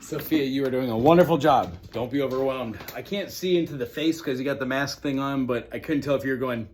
Sophia, you are doing a wonderful job. Don't be overwhelmed. I can't see into the face because you got the mask thing on, but I couldn't tell if you're going,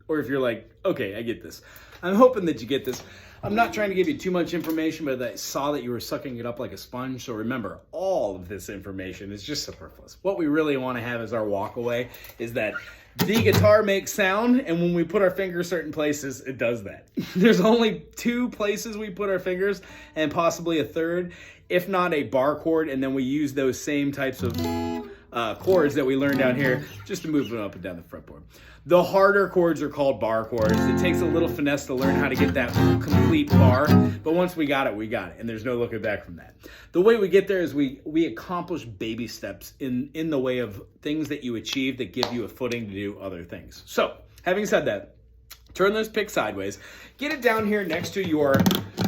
or if you're like, okay, I get this. I'm hoping that you get this. I'm not trying to give you too much information, but I saw that you were sucking it up like a sponge. So remember, all of this information is just superfluous. What we really want to have as our walk away is that the guitar makes sound, and when we put our fingers certain places, it does that. There's only 2 places we put our fingers, and possibly a third, if not a bar chord, and then we use those same types of chords that we learned down here just to move them up and down the fretboard. The harder chords are called bar chords. It takes a little finesse to learn how to get that complete bar, but once we got it, and there's no looking back from that. The way we get there is we accomplish baby steps in the way of things that you achieve that give you a footing to do other things. So, having said that, turn those picks sideways, get it down here next to your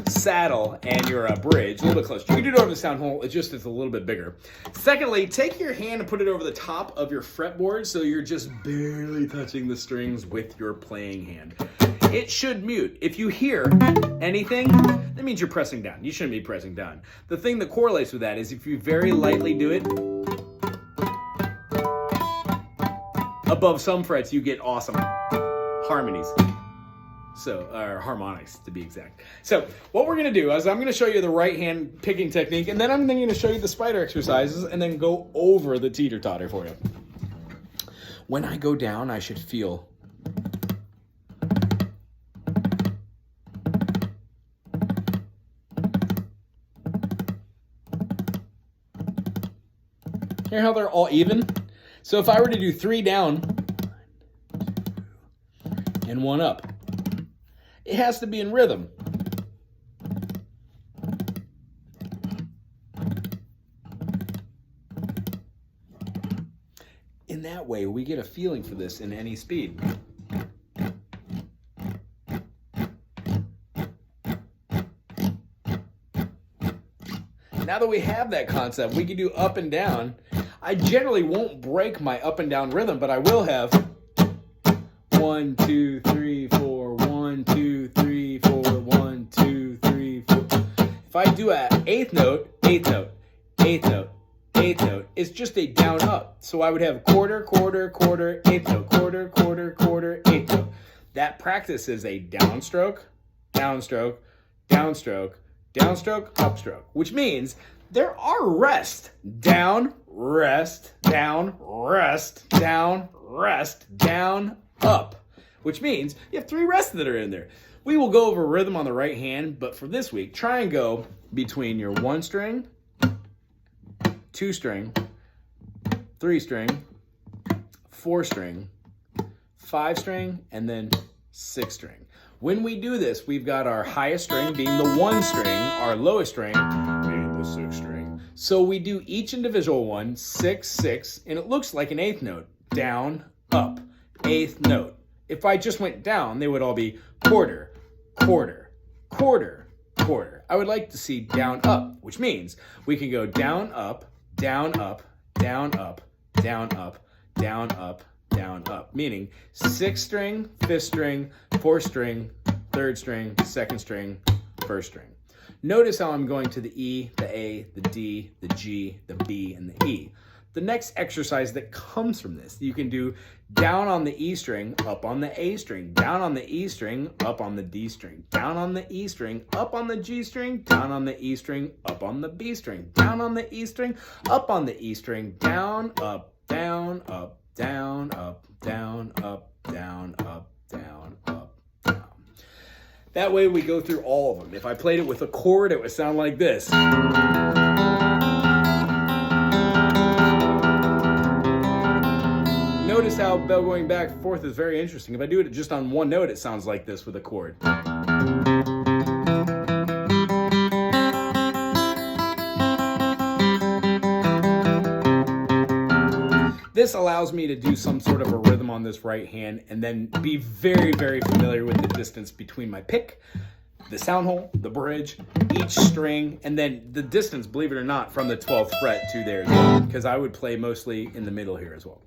saddle and your bridge, a little bit closer. You can do it over the sound hole, it's a little bit bigger. Secondly, take your hand and put it over the top of your fretboard so you're just barely touching the strings with your playing hand. It should mute. If you hear anything, that means you're pressing down. You shouldn't be pressing down. The thing that correlates with that is if you very lightly do it, above some frets, you get awesome harmonies. Or harmonics to be exact. So what we're gonna do is I'm gonna show you the right hand picking technique, and then I'm gonna show you the spider exercises and then go over the teeter-totter for you. When I go down, I should feel hear how they're all even? So if I were to do 3 down and 1 up, it has to be in rhythm. In that way, we get a feeling for this in any speed. Now that we have that concept, we can do up and down. I generally won't break my up and down rhythm, but I will have 1, 2, 3, 4, 1, 2, 3, 4, 1, 2, 3, 4. If I do a 8th note, 8th note, 8th note, 8th note, it's just a down up. So I would have quarter, quarter, quarter, 8th note, quarter, quarter, quarter, 8th note. That practice is a downstroke, downstroke, downstroke, downstroke, upstroke, which means there are rest, down, rest, down, rest, down, rest, down, up, which means you have 3 rests that are in there. We will go over rhythm on the right hand, but for this week, try and go between your 1 string, 2 string, 3 string, 4 string, 5 string, and then 6 string. When we do this, we've got our highest string being the 1 string, our lowest string being the 6 string. So we do each individual one, 6, 6, and it looks like an 8th note, down, up. 8th note. If I just went down, they would all be quarter, quarter, quarter, quarter. I would like to see down, up, which means we can go down, up, down, up, down, up, down, up, down, up, down, up. Meaning 6th string, 5th string, 4th string, 3rd string, 2nd string, 1st string. Notice how I'm going to the E, the A, the D, the G, the B, and the E. The next exercise that comes from this, you can do down on the E string, up on the A string, down on the E string, up on the D string, down on the E string, up on the G string, down on the E string, up on the B string, down on the E string, up on the E string, down, up, down, up, down, up, down, up, down, up, down, up, down. That way we go through all of them. If I played it with a chord, it would sound like this. Notice how bell going back and forth is very interesting. If I do it just on 1 note, it sounds like this with a chord. This allows me to do some sort of a rhythm on this right hand and then be very, very familiar with the distance between my pick, the sound hole, the bridge, each string, and then the distance, believe it or not, from the 12th fret to there as well, because I would play mostly in the middle here as well.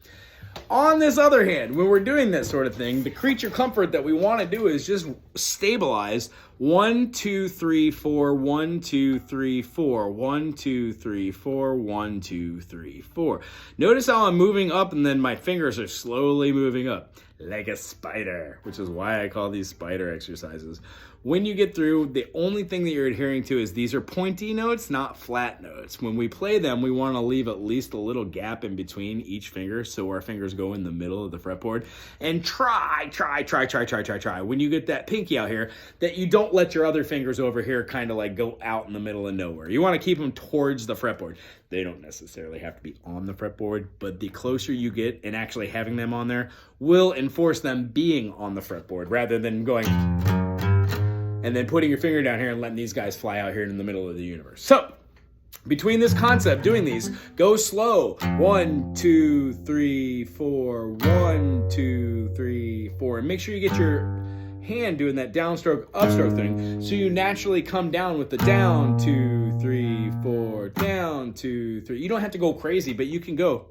On this other hand, when we're doing that sort of thing, the creature comfort that we want to do is just stabilize 1, 2, 3, 4, 1, 2, 3, 4, 1, 2, 3, 4, 1, 2, 3, 4. Notice how I'm moving up and then my fingers are slowly moving up like a spider, which is why I call these spider exercises. When you get through, the only thing that you're adhering to is these are pointy notes, not flat notes. When we play them, we want to leave at least a little gap in between each finger so our fingers go in the middle of the fretboard. And try. When you get that pinky out here, that you don't let your other fingers over here kind of like go out in the middle of nowhere. You want to keep them towards the fretboard. They don't necessarily have to be on the fretboard, but the closer you get in actually having them on there will enforce them being on the fretboard rather than going and then putting your finger down here and letting these guys fly out here in the middle of the universe. So, between this concept, doing these, go slow. 1, 2, 3, 4, 1, 2, 3, 4. And make sure you get your hand doing that downstroke, upstroke thing, so you naturally come down with the down, 2, 3, 4, down, 2, 3. You don't have to go crazy, but you can go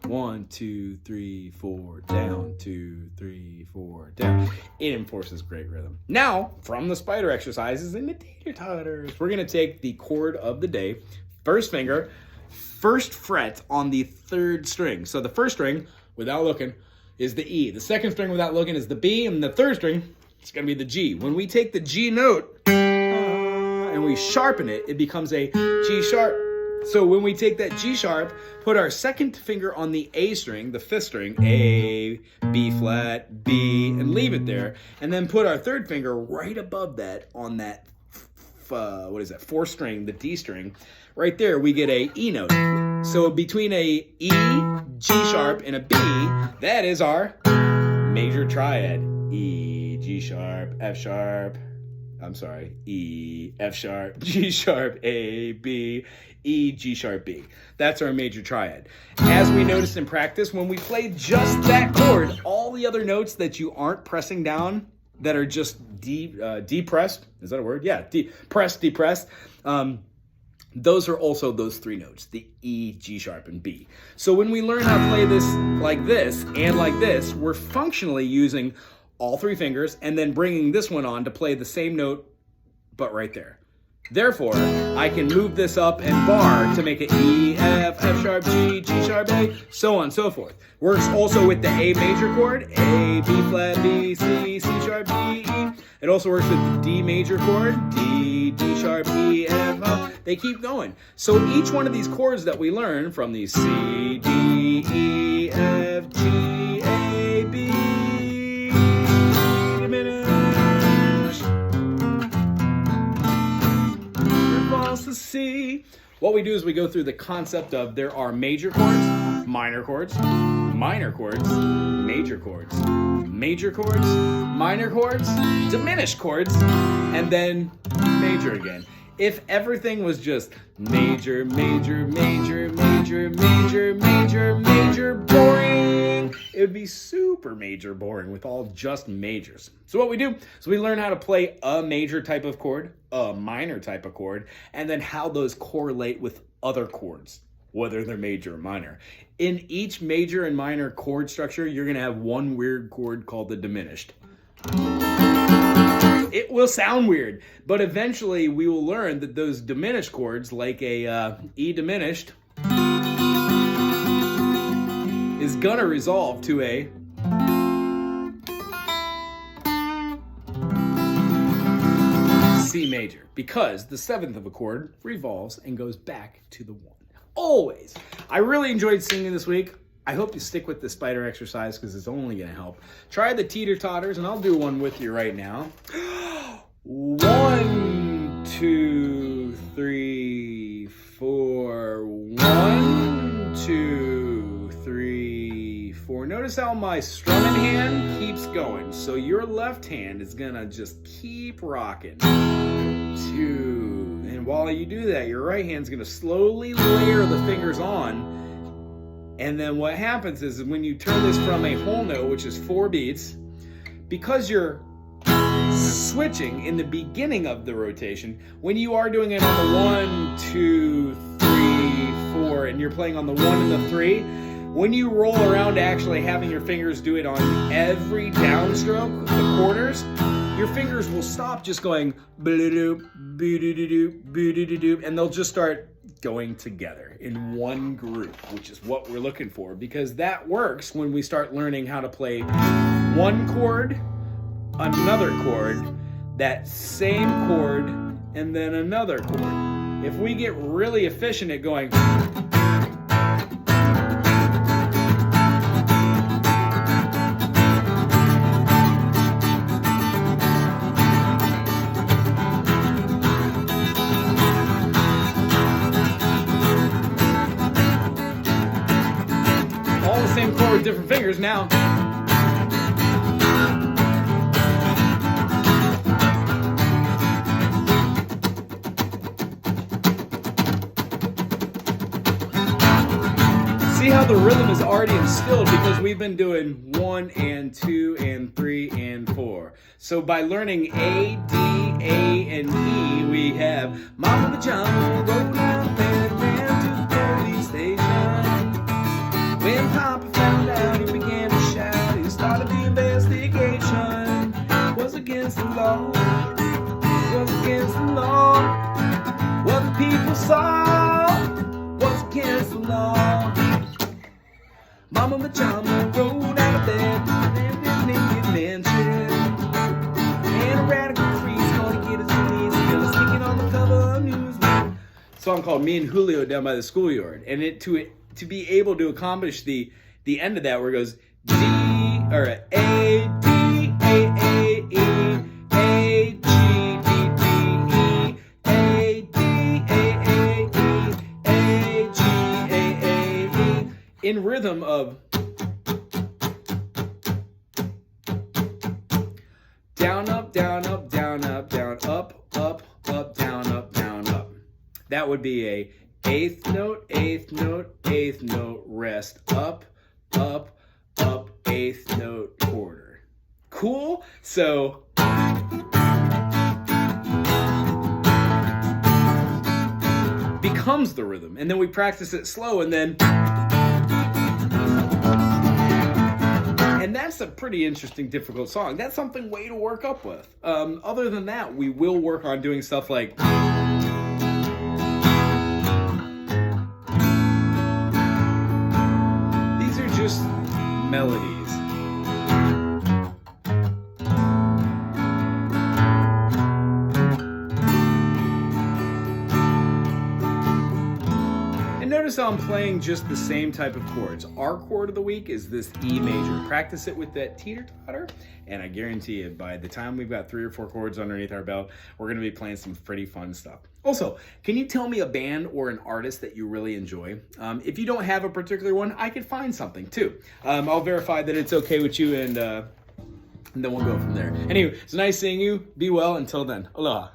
1, 2, 3, 4, down, 2, 3, 4, down. It enforces great rhythm. Now, from the spider exercises and the teeter-totters, we're gonna take the chord of the day, first finger, first fret on the third string. So the first string, without looking, is the E. The second string without looking is the B, and the third string, it's gonna be the G. When we take the G note and we sharpen it, it becomes a G sharp. So when we take that G sharp, put our second finger on the A string, the fifth string, A, B flat, B, and leave it there. And then put our third finger right above that on that, fourth string, the D string. Right there, we get a E note. So between a E, G sharp, and a B, that is our major triad. E, G sharp, F sharp, E, F sharp, G sharp, A, B, E, G sharp, B. That's our major triad. As we noticed in practice, when we play just that chord, all the other notes that you aren't pressing down, that are just depressed, is that a word? Yeah, depressed. Those are also those three notes, the E, G sharp, and B. So when we learn how to play this like this and like this, we're functionally using all three fingers and then bringing this one on to play the same note, but right there. Therefore, I can move this up and bar to make it E, F, F sharp, G, G sharp, A, so on and so forth. Works also with the A major chord, A, B flat, B, C, C sharp, D, E. It also works with the D major chord, D, D sharp, E, F, F. They keep going. So each one of these chords that we learn from these C, D, E, F, G, A, B, to C. What we do is we go through the concept of there are major chords, minor chords, minor chords, major chords, major chords, minor chords, diminished chords, and then major again. If everything was just major, major, major, major, major, major, major, boring, it would be super major boring with all just majors. So what we do is we learn how to play a major type of chord, a minor type of chord, and then how those correlate with other chords, whether they're major or minor. In each major and minor chord structure, you're gonna have one weird chord called the diminished. It will sound weird, but eventually we will learn that those diminished chords, like a E diminished, is gonna resolve to a C major, because the seventh of a chord revolves and goes back to the one. Always. I really enjoyed singing this week. I hope you stick with the spider exercise because it's only going to help. Try the teeter-totters, and I'll do one with you right now. 1, 2, 3, 4. 1, 2, 3, 4. Notice how my strumming hand keeps going. So your left hand is going to just keep rocking. 2. And while you do that, your right hand's going to slowly layer the fingers on. And then what happens is when you turn this from a whole note, which is 4 beats, because you're switching in the beginning of the rotation, when you are doing it on the 1, 2, 3, 4, and you're playing on the 1 and the 3, When you roll around to actually having your fingers do it on every downstroke, the quarters, your fingers will stop just going ba-da-doop, ba-da-da-doop, ba-da-da-doop, and they'll just start going together in one group, which is what we're looking for, because that works when we start learning how to play one chord, another chord, that same chord, and then another chord. If we get really efficient at going all the same chord with different fingers now. See how the rhythm is already instilled because we've been doing 1 and 2 and 3 and 4. So by learning A, D, A, and E, we have Mama Pajama rolled down bed, ran to the police station. When Papa found out, he began to shout. He started the investigation. Was against the law. Was against the law. What the people saw was against the law. Mama Pajama rolled out of bed and didn't get mentioned. And a radical freak's gonna get his release. He's gonna stick it on the cover of Newsweek. Song called Me and Julio Down by the Schoolyard. And to be able to accomplish the end of that where it goes D or A D A A E A G D D E A D A A E A G A A E in rhythm of down up down up down up down up up up down up down up. That would be a eighth note, rest, up, up, up, eighth note, quarter. Cool? So becomes the rhythm, and then we practice it slow, and that's a pretty interesting, difficult song. That's something way to work up with. Other than that, we will work on doing stuff like just melodies. And notice how I'm playing just the same type of chords. Our chord of the week is this E major. Practice it with that teeter-totter, and I guarantee you by the time we've got 3 or 4 chords underneath our belt, we're gonna be playing some pretty fun stuff. Also, can you tell me a band or an artist that you really enjoy? If you don't have a particular one, I could find something too. I'll verify that it's okay with you, and then we'll go from there. Anyway, it's nice seeing you. Be well. Until then, aloha.